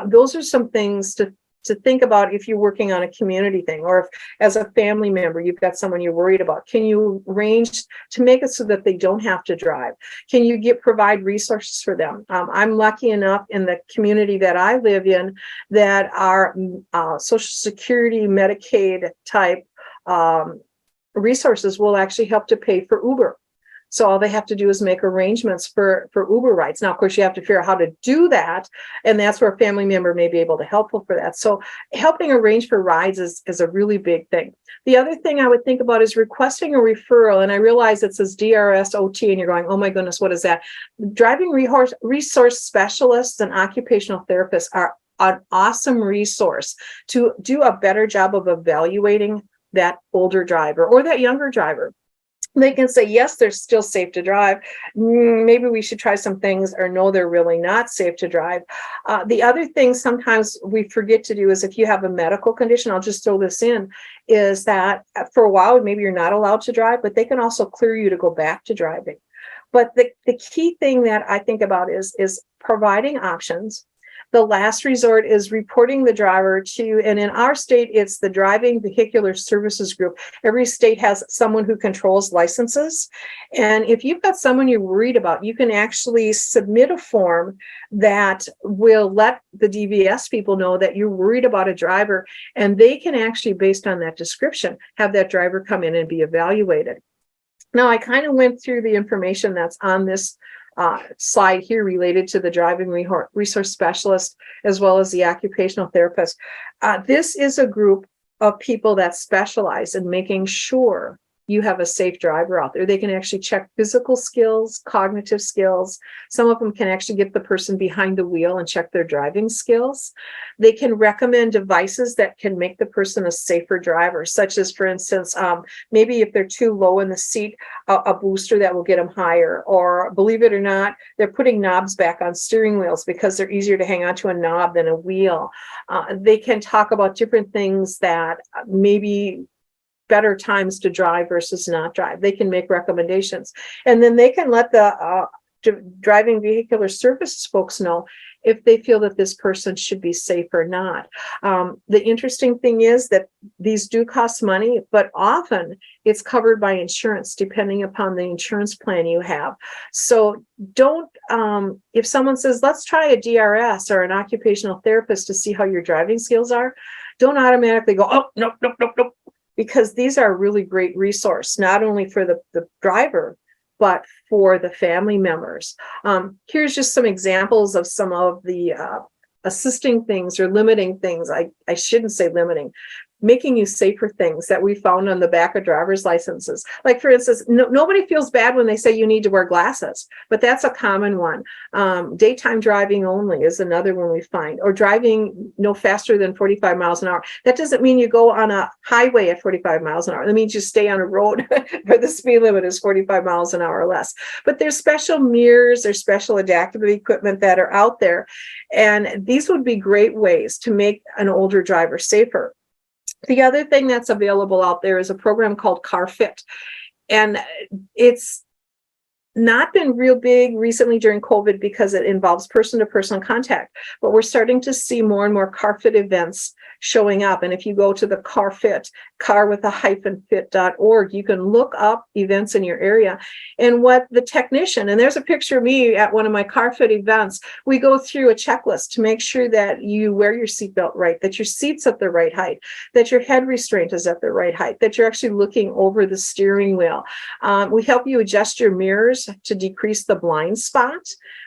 Those are some things to think about if you're working on a community thing, or if as a family member you've got someone you're worried about. Can you arrange to make it so that they don't have to drive? Can you provide resources for them? I'm lucky enough in the community that I live in that our Social Security, Medicaid type resources will actually help to pay for Uber. So all they have to do is make arrangements for Uber rides. Now, of course, you have to figure out how to do that. And that's where a family member may be able to helpful for that. So helping arrange for rides is a really big thing. The other thing I would think about is requesting a referral. And I realize it says DRS OT and you're going, oh my goodness, what is that? Driving resource specialists and occupational therapists are an awesome resource to do a better job of evaluating that older driver or that younger driver. They can say, yes, they're still safe to drive. Maybe we should try some things, or no, they're really not safe to drive. The other thing sometimes we forget to do is if you have a medical condition, I'll just throw this in, is that for a while, maybe you're not allowed to drive, but they can also clear you to go back to driving. But the key thing that I think about is providing options. The last resort is reporting the driver to, and in our state, it's the Driving Vehicular Services Group. Every state has someone who controls licenses. And if you've got someone you're worried about, you can actually submit a form that will let the DVS people know that you're worried about a driver. And they can actually, based on that description, have that driver come in and be evaluated. Now, I kind of went through the information that's on this slide here related to the driving resource specialist as well as the occupational therapist. This is a group of people that specialize in making sure you have a safe driver out there. They can actually check physical skills, cognitive skills. Some of them can actually get the person behind the wheel and check their driving skills. They can recommend devices that can make the person a safer driver, such as, for instance, maybe if they're too low in the seat, a booster that will get them higher. Or believe it or not, they're putting knobs back on steering wheels because they're easier to hang onto a knob than a wheel. They can talk about different things that maybe better times to drive versus not drive. They can make recommendations. And then they can let the driving vehicular services folks know if they feel that this person should be safe or not. The interesting thing is that these do cost money, but often it's covered by insurance, depending upon the insurance plan you have. So don't, if someone says, let's try a DRS or an occupational therapist to see how your driving skills are, don't automatically go, oh, nope, nope, nope, nope. Because these are a really great resource, not only for the driver, but for the family members. Here's just some examples of some of the assisting things or limiting things. I shouldn't say limiting, making you safer things that we found on the back of driver's licenses. Like, for instance, nobody feels bad when they say you need to wear glasses, but that's a common one. Daytime driving only is another one we find, or driving no faster than 45 miles an hour. That doesn't mean you go on a highway at 45 miles an hour. That means you stay on a road where the speed limit is 45 miles an hour or less. But there's special mirrors, there's special adaptive equipment that are out there. And these would be great ways to make an older driver safer. The other thing that's available out there is a program called CarFit. And it's not been real big recently during COVID because it involves person-to-person contact, but we're starting to see more and more CarFit events showing up. And if you go to the CarFit, car-fit.org, you can look up events in your area. And what the technician, and there's a picture of me at one of my CarFit events, we go through a checklist to make sure that you wear your seatbelt right, that your seat's at the right height, that your head restraint is at the right height, that you're actually looking over the steering wheel. We help you adjust your mirrors to decrease the blind spot.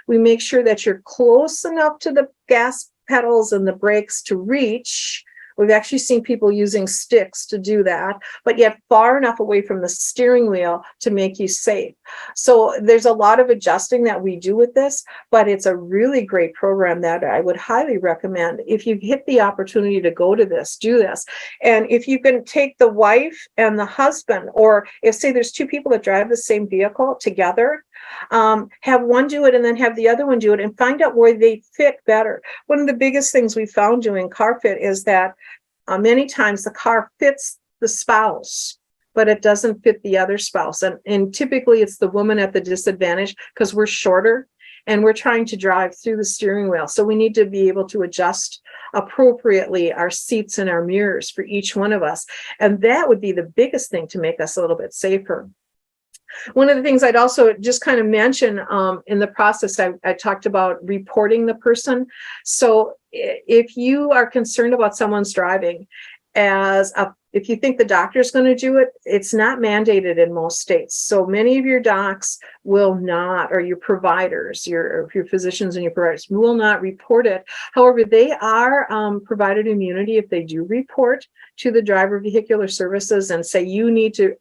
We make sure that you're close enough to the gas pedals and the brakes to reach. We've actually seen people using sticks to do that, but yet far enough away from the steering wheel to make you safe. So there's a lot of adjusting that we do with this, but it's a really great program that I would highly recommend. If you get the opportunity to go to this, do this. And if you can take the wife and the husband, or if, say, there's two people that drive the same vehicle together, have one do it and then have the other one do it and find out where they fit better. One of the biggest things we found doing CarFit is that many times the car fits the spouse, but it doesn't fit the other spouse. And typically it's the woman at the disadvantage because we're shorter and we're trying to drive through the steering wheel. So we need to be able to adjust appropriately our seats and our mirrors for each one of us. And that would be the biggest thing to make us a little bit safer. One of the things I'd also just kind of mention in the process, I talked about reporting the person. So if you are concerned about someone's driving, if you think the doctor's going to do it, it's not mandated in most states. So many of your docs will not, or your providers, your physicians and your providers will not report it. However, they are provided immunity if they do report to the driver vehicular services and say you need to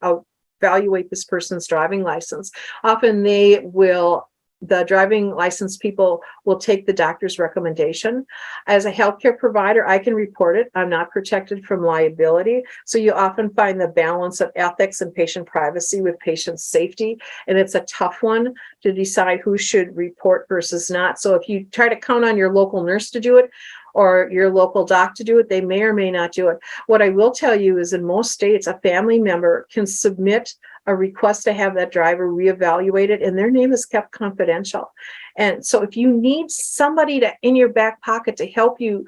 evaluate this person's driving license. Often the driving license people will take the doctor's recommendation. As a healthcare provider, I can report it. I'm not protected from liability. So you often find the balance of ethics and patient privacy with patient safety. And it's a tough one to decide who should report versus not. So if you try to count on your local nurse to do it, or your local doc to do it, they may or may not do it. What I will tell you is in most states, a family member can submit a request to have that driver reevaluated, and their name is kept confidential. And so if you need somebody in your back pocket to help you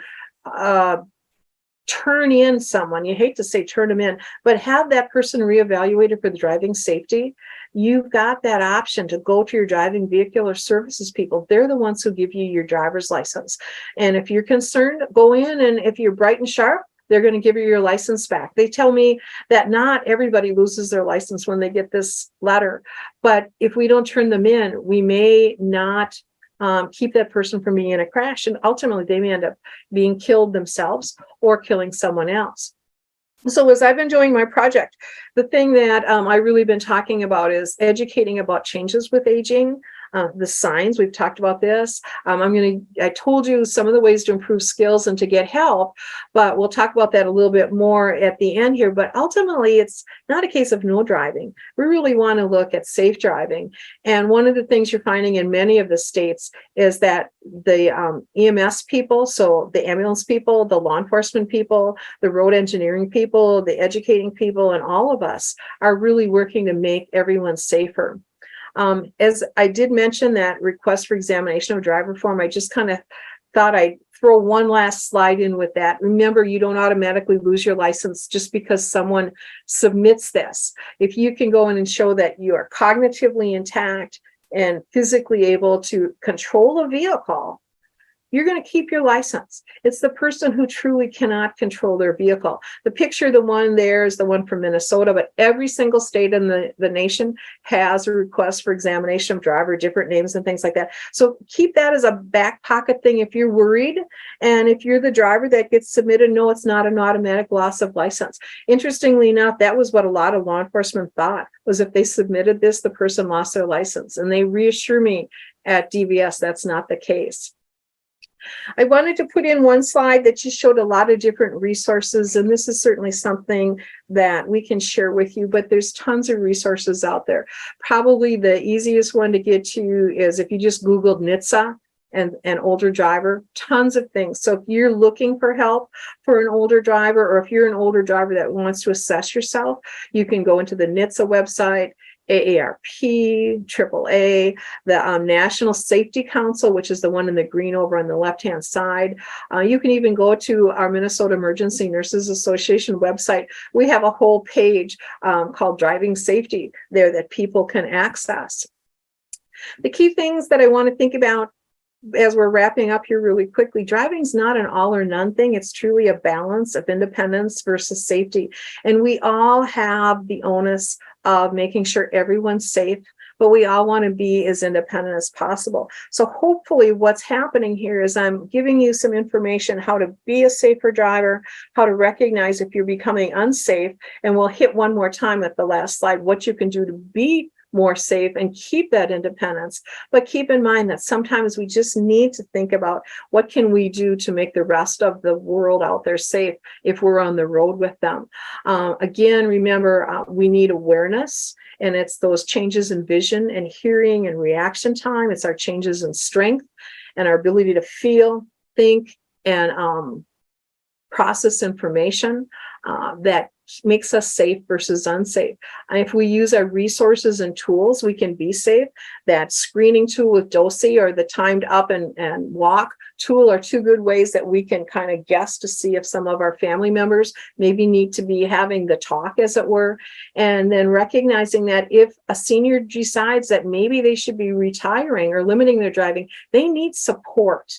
turn in someone, you hate to say turn them in, but have that person reevaluated for the driving safety, you've got that option to go to your driving vehicular services people. They're the ones who give you your driver's license. And if you're concerned, go in, and if you're bright and sharp, They're going to give you your license back. They tell me that not everybody loses their license when they get this letter, but if we don't turn them in, we may not keep that person from being in a crash, and ultimately they may end up being killed themselves or killing someone else. So as I've been doing my project, the thing that I've really been talking about is educating about changes with aging, the signs. We've talked about this. I told you some of the ways to improve skills and to get help, but we'll talk about that a little bit more at the end here. But ultimately, it's not a case of no driving. We really want to look at safe driving. And one of the things you're finding in many of the states is that the EMS people, so the ambulance people, the law enforcement people, the road engineering people, the educating people, and all of us are really working to make everyone safer. As I did mention that request for examination of driver form, I just kind of thought I'd throw one last slide in with that. Remember, you don't automatically lose your license just because someone submits this. If you can go in and show that you are cognitively intact and physically able to control a vehicle, you're going to keep your license. It's the person who truly cannot control their vehicle. The picture, the one there is the one from Minnesota, but every single state in the nation has a request for examination of driver, different names and things like that. So keep that as a back pocket thing if you're worried. And if you're the driver that gets submitted, no, it's not an automatic loss of license. Interestingly enough, that was what a lot of law enforcement thought, was if they submitted this, the person lost their license. And they reassure me at DVS that's not the case. I wanted to put in one slide that just showed a lot of different resources, and this is certainly something that we can share with you, but there's tons of resources out there. Probably the easiest one to get to is if you just Googled NHTSA and an older driver, tons of things. So if you're looking for help for an older driver, or if you're an older driver that wants to assess yourself, you can go into the NHTSA website, AARP, AAA, the National Safety Council, which is the one in the green over on the left-hand side. You can even go to our Minnesota Emergency Nurses Association website. We have a whole page called Driving Safety there that people can access. The key things that I want to think about as we're wrapping up here really quickly, driving is not an all or none thing. It's truly a balance of independence versus safety. And we all have the onus of making sure everyone's safe, but we all want to be as independent as possible. So hopefully what's happening here is I'm giving you some information how to be a safer driver, how to recognize if you're becoming unsafe, and we'll hit one more time at the last slide, what you can do to be more safe and keep that independence. But keep in mind that sometimes we just need to think about what can we do to make the rest of the world out there safe if we're on the road with them. Again, remember, we need awareness, and it's those changes in vision and hearing and reaction time. It's our changes in strength and our ability to feel, think, and process information that makes us safe versus unsafe. And if we use our resources and tools, we can be safe. That screening tool with DOSI or the timed up and walk tool are two good ways that we can kind of guess to see if some of our family members maybe need to be having the talk, as it were. And then recognizing that if a senior decides that maybe they should be retiring or limiting their driving, they need support.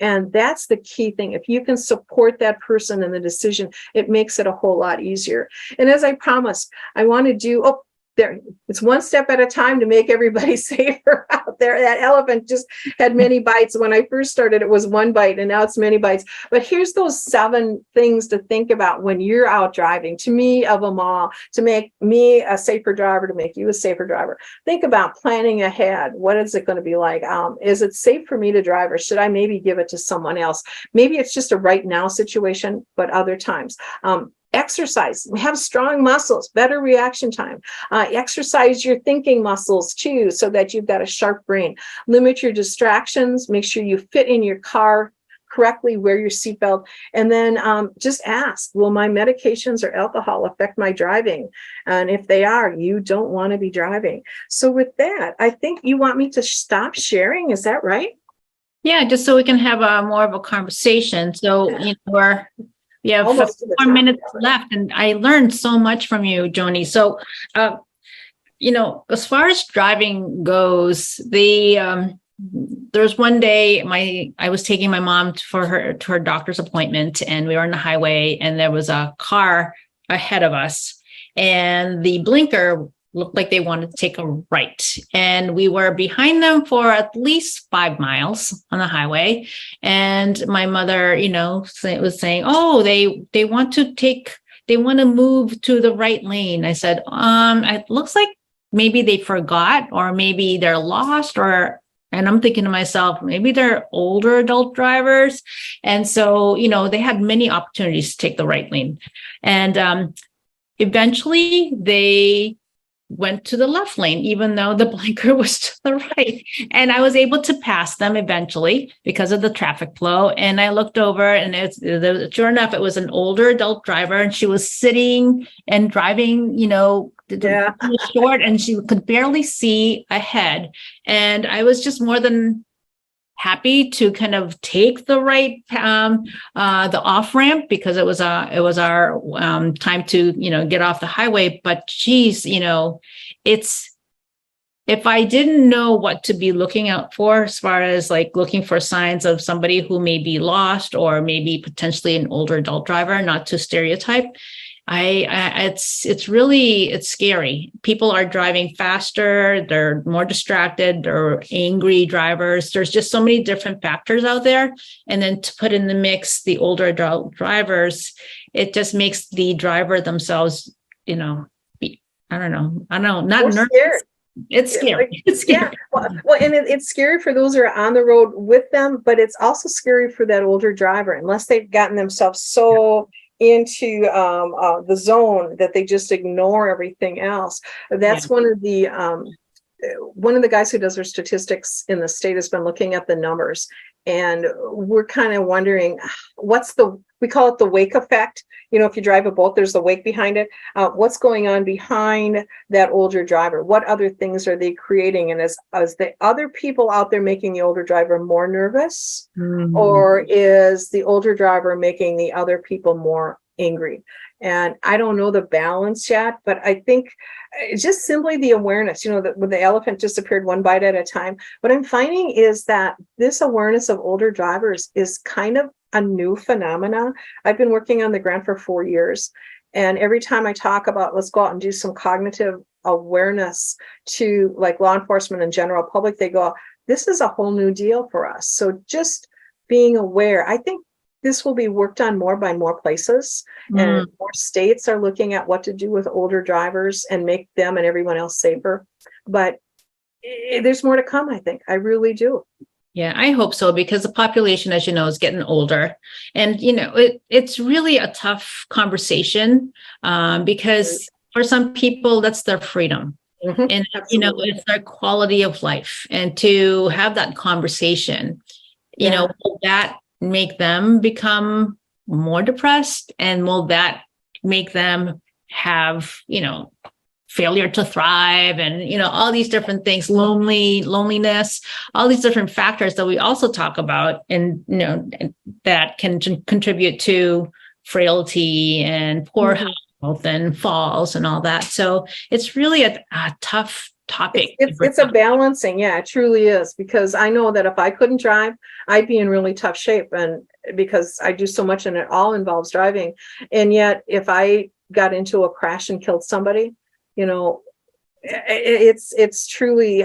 And that's the key thing. If you can support that person in the decision, it makes it a whole lot easier. And as I promised, I want to do, there, it's one step at a time to make everybody safer out there. That elephant just had many bites. When I first started, it was one bite, and now it's many bites. But here's those 7 things to think about when you're out driving, to me, of them all, to make me a safer driver, to make you a safer driver. Think about planning ahead. What is it going to be like? Is it safe for me to drive, or should I maybe give it to someone else? Maybe it's just a right now situation, but other times. Exercise, have strong muscles, better reaction time. Exercise your thinking muscles too, so that you've got a sharp brain. Limit your distractions, make sure you fit in your car correctly, wear your seatbelt, and then just ask, will my medications or alcohol affect my driving? And if they are, you don't want to be driving. So with that, I think you want me to stop sharing, is that right? Yeah, just so we can have more of a conversation. So, we have Almost 4 minutes left, and I learned so much from you, Joni. So, as far as driving goes, the there's one day I was taking my mom to her doctor's appointment, and we were on the highway, and there was a car ahead of us, and the blinker looked like they wanted to take a right, and we were behind them for at least 5 miles on the highway. And my mother, was saying, "Oh, they want to move to the right lane." I said, "It looks like maybe they forgot, or maybe they're lost, or." And I'm thinking to myself, maybe they're older adult drivers. And so, they had many opportunities to take the right lane. And eventually they went to the left lane, even though the blinker was to the right. And I was able to pass them eventually because of the traffic flow. And I looked over, and sure enough, it was an older adult driver, and she was sitting and driving, short, and she could barely see ahead. And I was just more than happy to kind of take the right, the off ramp, because it was our time to, get off the highway. But geez, if I didn't know what to be looking out for, as far as like looking for signs of somebody who may be lost, or maybe potentially an older adult driver, not to stereotype, it's scary. People are driving faster. They're more distracted. They're angry drivers. There's just so many different factors out there. And then to put in the mix the older adult drivers, it just makes the driver themselves, I don't know, not nervous. Scared. It's scary. It's scary. Yeah. Well, and it's scary for those who are on the road with them, but it's also scary for that older driver, unless they've gotten themselves so into the zone that they just ignore everything else. That's one of the guys who does our statistics in the state has been looking at the numbers, and we're kind of wondering we call it the wake effect. If you drive a boat, there's the wake behind it. What's going on behind that older driver? What other things are they creating? And is the other people out there making the older driver more nervous, or is the older driver making the other people more angry? And I don't know the balance yet, but I think just simply the awareness, the elephant disappeared one bite at a time. What I'm finding is that this awareness of older drivers is kind of a new phenomena. I've been working on the grant for 4 years. And every time I talk about, let's go out and do some cognitive awareness to like law enforcement and general public, they go, this is a whole new deal for us. So just being aware, I think this will be worked on more by more places, and more states are looking at what to do with older drivers and make them and everyone else safer. But there's more to come, I think. I really do. Yeah, I hope so, because the population, as you know, is getting older. And, it's really a tough conversation, because for some people, that's their freedom. And, it's their quality of life. And to have that conversation, will that make them become more depressed? And will that make them have, failure to thrive, and all these different things, loneliness, all these different factors that we also talk about, and that can contribute to frailty and poor health and falls and all that. So it's really a tough topic. It's a balancing. Yeah, it truly is, because I know that if I couldn't drive, I'd be in really tough shape, and because I do so much and it all involves driving. And yet if I got into a crash and killed somebody, it's truly,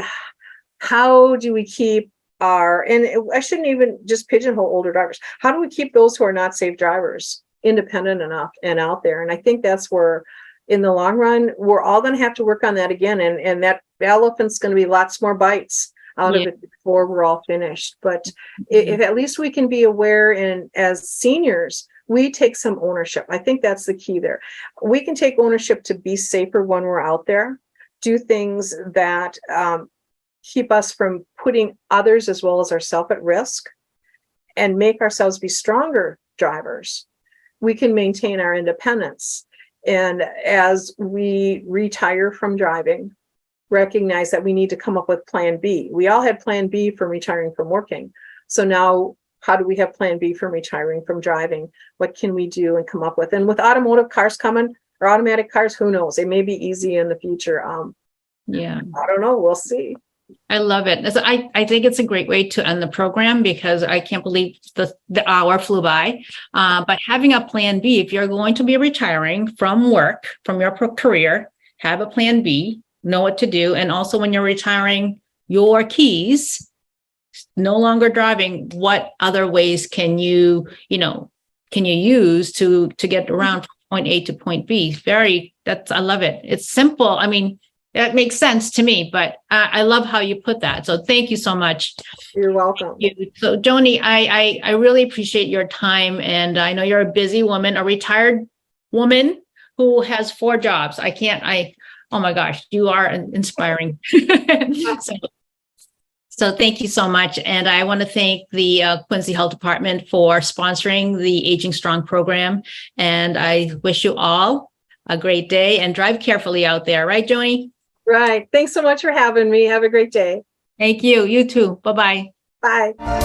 how do we keep I shouldn't even just pigeonhole older drivers. How do we keep those who are not safe drivers independent enough and out there? And I think that's where, in the long run, we're all going to have to work on that again. And that elephant's going to be lots more bites out of it before we're all finished. But if at least we can be aware, and as seniors, we take some ownership. I think that's the key there. We can take ownership to be safer when we're out there, do things that keep us from putting others as well as ourselves at risk, and make ourselves be stronger drivers. We can maintain our independence. And as we retire from driving, recognize that we need to come up with plan B. We all had plan B for retiring from working. So now, how do we have plan B for retiring from driving? What can we do and come up with? And with automotive cars coming, or automatic cars, who knows? It may be easy in the future. I don't know. We'll see. I love it. So I think it's a great way to end the program because I can't believe the hour flew by. But having a plan B, if you're going to be retiring from work, from your career, have a plan B, know what to do. And also when you're retiring your keys, no longer driving, what other ways can you use to get around from point A to point B? I love it. It's simple. I mean, that makes sense to me, but I love how you put that. So thank you so much. You're welcome. So Joni, I really appreciate your time. And I know you're a busy woman, a retired woman who has 4 jobs. Oh my gosh, you are inspiring. So thank you so much. And I want to thank the Quincy Health Department for sponsoring the Aging Strong program. And I wish you all a great day and drive carefully out there. Right, Joni? Right. Thanks so much for having me. Have a great day. Thank you. You too. Bye-bye. Bye.